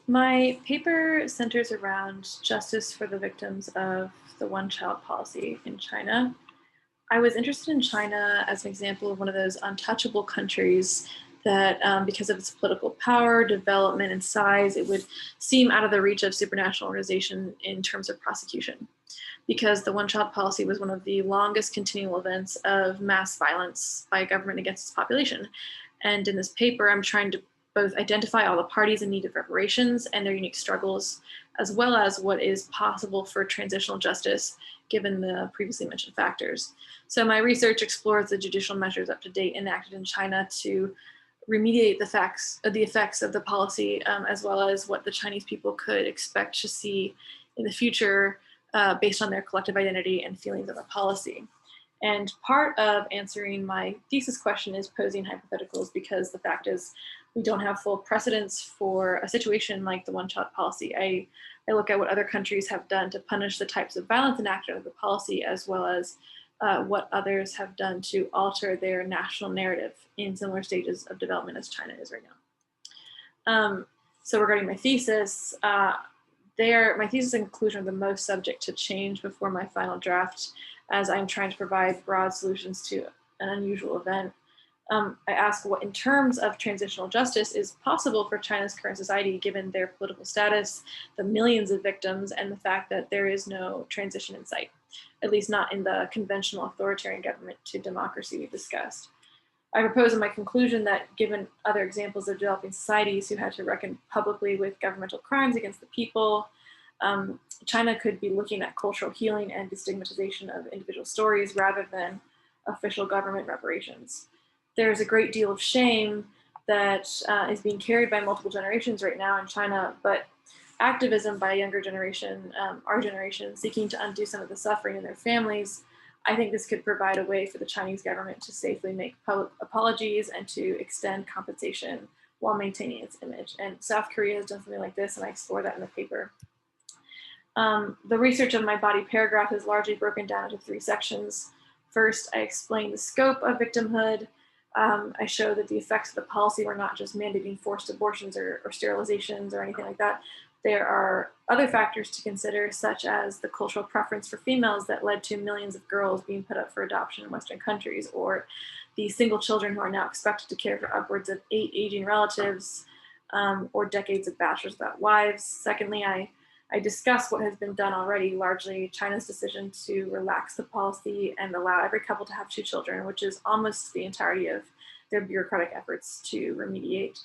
My paper centers around justice for the victims of the one-child policy in China. I was interested in China as an example of one of those untouchable countries that, because of its political power, development, and size, it would seem out of the reach of supranational organization in terms of prosecution. Because the one child policy was one of the longest continual events of mass violence by a government against its population. And in this paper, I'm trying to both identify all the parties in need of reparations and their unique struggles, as well as what is possible for transitional justice given the previously mentioned factors. So my research explores the judicial measures up to date enacted in China to remediate the effects of the policy, as well as what the Chinese people could expect to see in the future based on their collective identity and feelings of the policy. And part of answering my thesis question is posing hypotheticals because the fact is we don't have full precedents for a situation like the one-child policy. I look at what other countries have done to punish the types of violence enacted under the policy, as well as what others have done to alter their national narrative in similar stages of development as China is right now. So regarding my thesis, my thesis and conclusion are the most subject to change before my final draft, as I'm trying to provide broad solutions to an unusual event. I ask what, in terms of transitional justice, is possible for China's current society given their political status, the millions of victims, and the fact that there is no transition in sight, at least not in the conventional authoritarian government to democracy we've discussed. I propose in my conclusion that given other examples of developing societies who had to reckon publicly with governmental crimes against the people, China could be looking at cultural healing and destigmatization of individual stories rather than official government reparations. There's a great deal of shame that is being carried by multiple generations right now in China, but activism by a younger generation, our generation, seeking to undo some of the suffering in their families, I think this could provide a way for the Chinese government to safely make public apologies and to extend compensation while maintaining its image. And South Korea has done something like this, and I explore that in the paper. The research of my body paragraph is largely broken down into three sections. First, I explain the scope of victimhood. I show that the effects of the policy were not just mandating forced abortions or sterilizations or anything like that. There are other factors to consider, such as the cultural preference for females that led to millions of girls being put up for adoption in Western countries, or the single children who are now expected to care for upwards of 8 aging relatives, or decades of bachelors without wives. Secondly, I discuss what has been done already, largely China's decision to relax the policy and allow every couple to have 2 children, which is almost the entirety of their bureaucratic efforts to remediate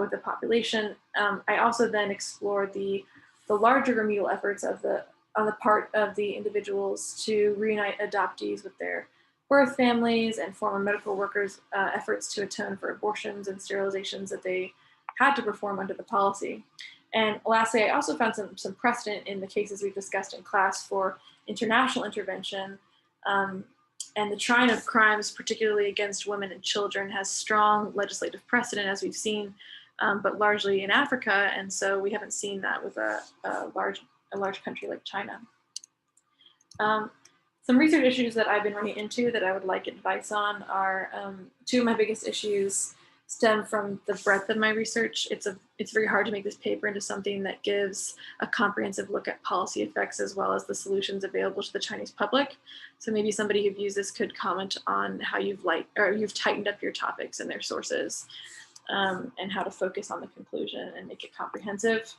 with the population. I also then explore the larger remedial efforts on the part of the individuals to reunite adoptees with their birth families and former medical workers' efforts to atone for abortions and sterilizations that they had to perform under the policy. And lastly, I also found some precedent in the cases we've discussed in class for international intervention. And the trine of crimes, particularly against women and children, has strong legislative precedent, as we've seen, but largely in Africa. And so we haven't seen that with a large country like China. Some research issues that I've been running into that I would like advice on are 2 of my biggest issues stem from the breadth of my research. It's very hard to make this paper into something that gives a comprehensive look at policy effects as well as the solutions available to the Chinese public. So maybe somebody who views this could comment on how you've tightened up your topics and their sources, and how to focus on the conclusion and make it comprehensive.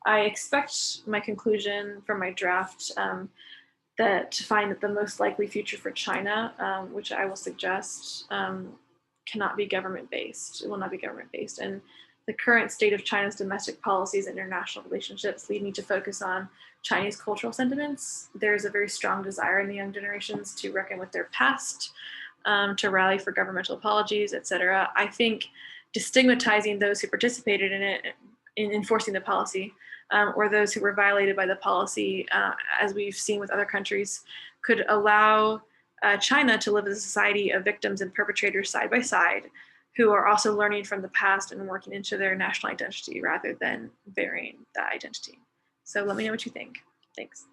I expect my conclusion from my draft to find that the most likely future for China, which I will suggest, cannot be government-based. It will not be government-based. And the current state of China's domestic policies and international relationships lead me to focus on Chinese cultural sentiments. There's a very strong desire in the young generations to reckon with their past, to rally for governmental apologies, etc. I think destigmatizing those who participated in it, in enforcing the policy, or those who were violated by the policy, as we've seen with other countries, could allow China to live as a society of victims and perpetrators side by side, who are also learning from the past and working into their national identity rather than burying that identity. So let me know what you think. Thanks.